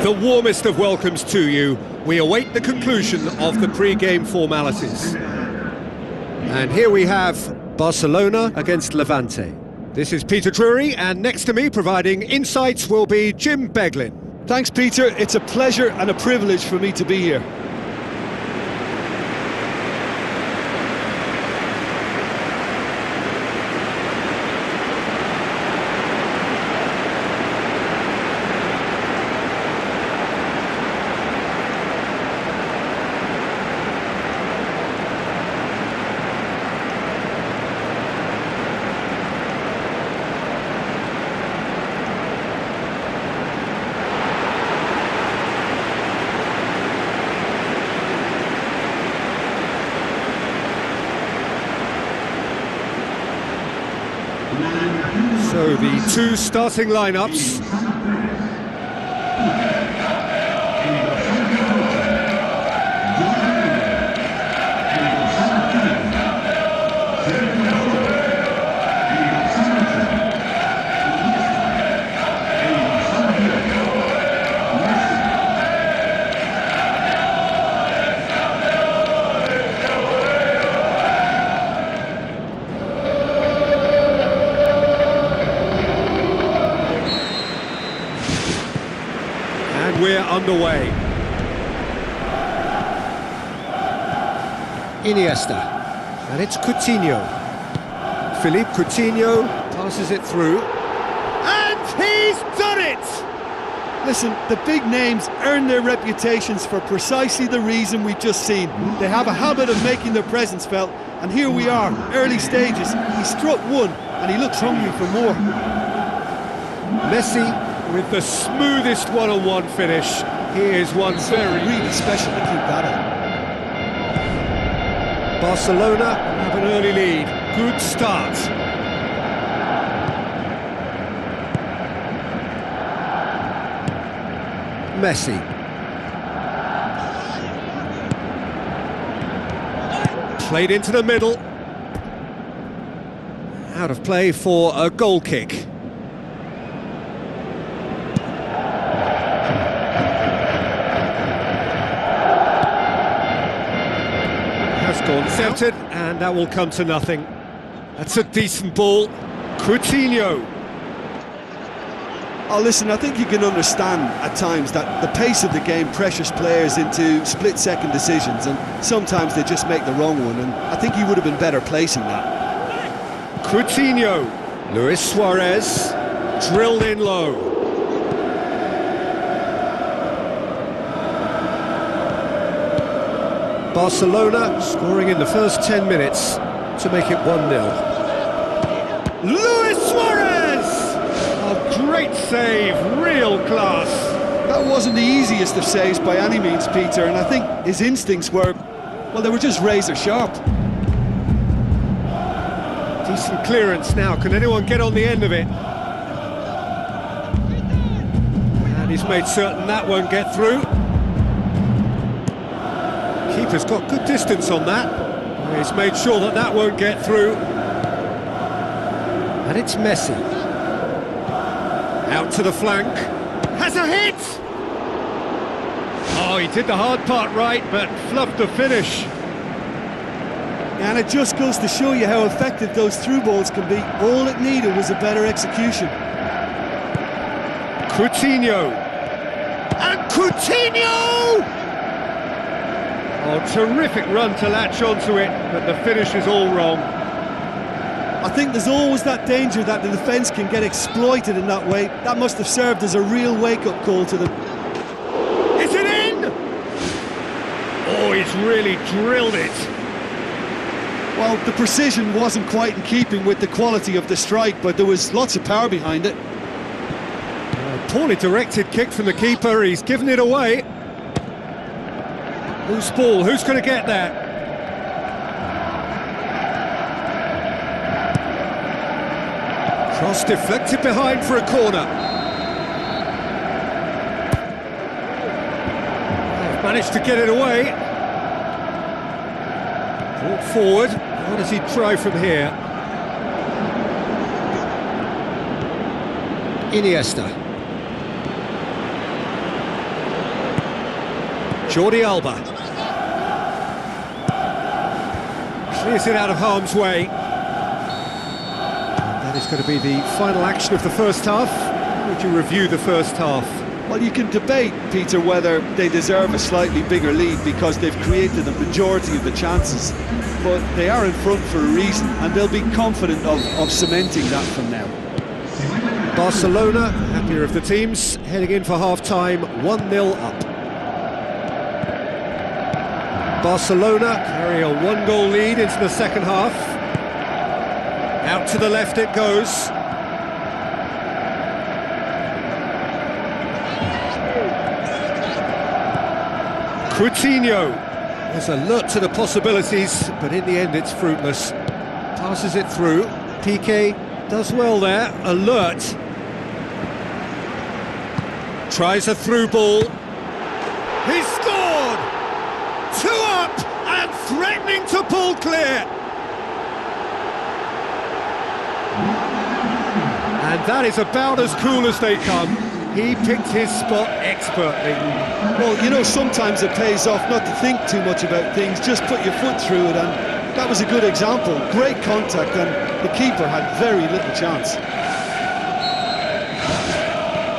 The warmest of welcomes to you. We await the conclusion of the pre-game formalities. And here we have Barcelona against Levante. This is Peter Drury, and next to me providing insights will be Jim Beglin. Thanks, Peter. It's a pleasure and a privilege for me to be here. So the two starting lineups. We're underway. Iniesta, and it's Coutinho. Philippe Coutinho passes it through, and he's done it! Listen, the big names earn their reputations for precisely the reason we've just seen. They have a habit of making their presence felt, and here we are, early stages. He struck one, and he looks hungry for more. Messi with the smoothest one-on-one finish. Here's one really special to keep that up. Barcelona have an early lead. Good start. Messi. Played into the middle. Out of play for a goal kick. Gone centred, and that will come to nothing. That's a decent ball. Coutinho. Oh, listen, I think you can understand at times that the pace of the game pressures players into split-second decisions, and sometimes they just make the wrong one, and I think he would have been better placing that. Coutinho. Luis Suarez. Drilled in low. Barcelona scoring in the first 10 minutes to make it 1-0. Luis Suarez! A great save, real class. That wasn't the easiest of saves by any means, Peter, and I think his instincts were, well, they were just razor sharp. Decent clearance now, can anyone get on the end of it? And he's made certain that won't get through. Keeper's got good distance on that. He's made sure that that won't get through. And it's Messi. Out to the flank. Has a hit! Oh, he did the hard part right, but fluffed the finish. And it just goes to show you how effective those through balls can be. All it needed was a better execution. Coutinho. And Coutinho! Oh, terrific run to latch onto it, but the finish is all wrong. I think there's always that danger that the defence can get exploited in that way. That must have served as a real wake-up call to them. Is it in? Oh, he's really drilled it. Well, the precision wasn't quite in keeping with the quality of the strike, but there was lots of power behind it. Poorly directed kick from the keeper, he's given it away. Loose ball, who's going to get that? Cross deflected behind for a corner. They've managed to get it away. Brought forward, what does he try from here? Iniesta. Jordi Alba. Clears it out of harm's way. And that is going to be the final action of the first half. How would you review the first half? Well, you can debate, Peter, whether they deserve a slightly bigger lead because they've created the majority of the chances. But they are in front for a reason, and they'll be confident of cementing that from now. Barcelona, happier of the teams, heading in for half-time, 1-0 up. Barcelona carry a one-goal lead into the second half. Out to the left it goes. Coutinho is alert to the possibilities, but in the end it's fruitless. Passes it through. Piqué does well there, alert. Tries a through ball. He scored! 2 up and threatening to pull clear. And that is about as cool as they come. He picked his spot expertly. Well, you know, sometimes it pays off not to think too much about things, just put your foot through it, and that was a good example. Great contact, and the keeper had very little chance.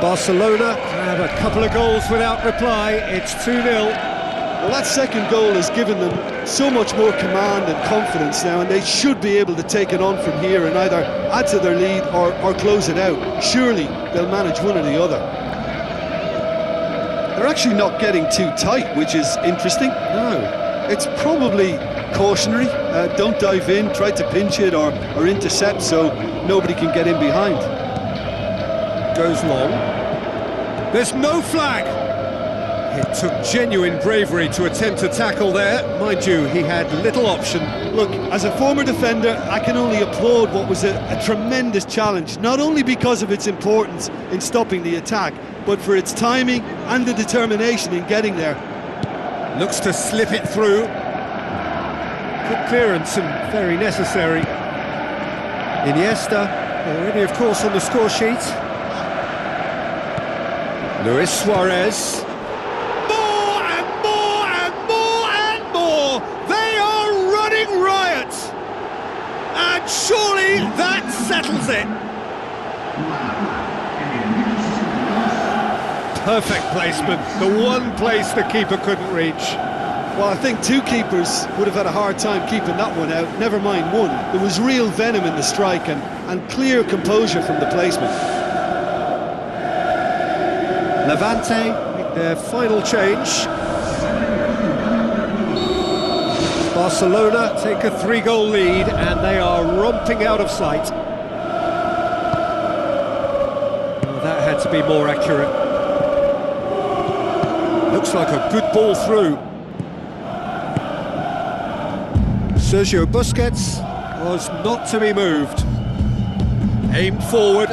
Barcelona have a couple of goals without reply. It's 2-0. Well, that second goal has given them so much more command and confidence now, and they should be able to take it on from here and either add to their lead or close it out. Surely they'll manage one or the other. They're actually not getting too tight, which is interesting. No. It's probably cautionary. Don't dive in, try to pinch it or intercept so nobody can get in behind. Goes long. There's no flag. It took genuine bravery to attempt to tackle there. Mind you, he had little option. Look, as a former defender, I can only applaud what was a tremendous challenge, not only because of its importance in stopping the attack, but for its timing and the determination in getting there. Looks to slip it through. Good clearance and very necessary. Iniesta, already of course on the score sheet. Luis Suarez. And surely that settles it. Perfect placement, the one place the keeper couldn't reach. Well, I think two keepers would have had a hard time keeping that one out, never mind one. There was real venom in the strike and clear composure from the placement. Levante make their final change. Barcelona take a 3-goal lead and they are romping out of sight. Well, that had to be more accurate. Looks like a good ball through. Sergio Busquets was not to be moved. Aimed forward.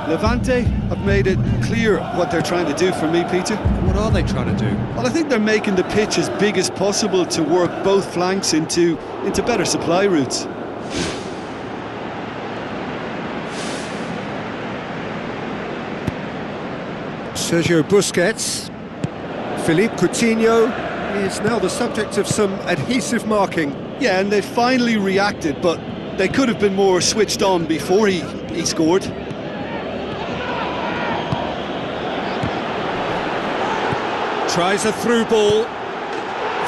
Levante have made it clear what they're trying to do for me, Peter. What are they trying to do? Well, I think they're making the pitch as big as possible to work both flanks into better supply routes. Sergio Busquets. Philippe Coutinho is now the subject of some adhesive marking. Yeah, and they finally reacted, but they could have been more switched on before he scored. Tries a through ball.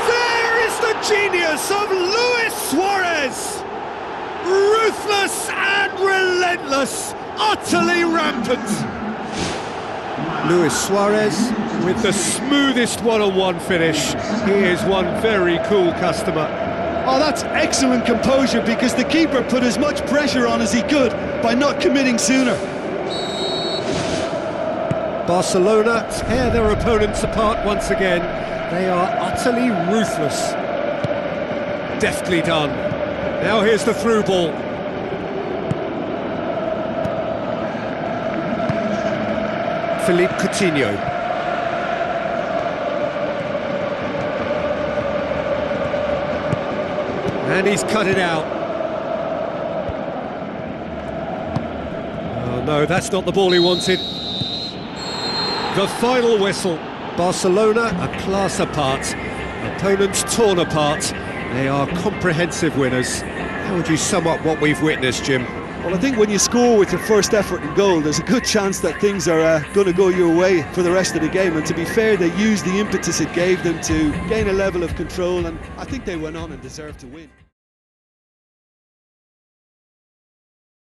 There is the genius of Luis Suarez! Ruthless and relentless, utterly rampant. Luis Suarez with the smoothest one-on-one finish. He is one very cool customer. Oh, that's excellent composure because the keeper put as much pressure on as he could by not committing sooner. Barcelona tear their opponents apart once again. They are utterly ruthless. Deftly done. Now here's the through ball. Philippe Coutinho. And he's cut it out. Oh no, that's not the ball he wanted. The final whistle. Barcelona, a class apart. Opponents torn apart. They are comprehensive winners. How would you sum up what we've witnessed, Jim? Well, I think when you score with your first effort in goal, there's a good chance that things are going to go your way for the rest of the game. And to be fair, they used the impetus it gave them to gain a level of control, and I think they went on and deserved to win.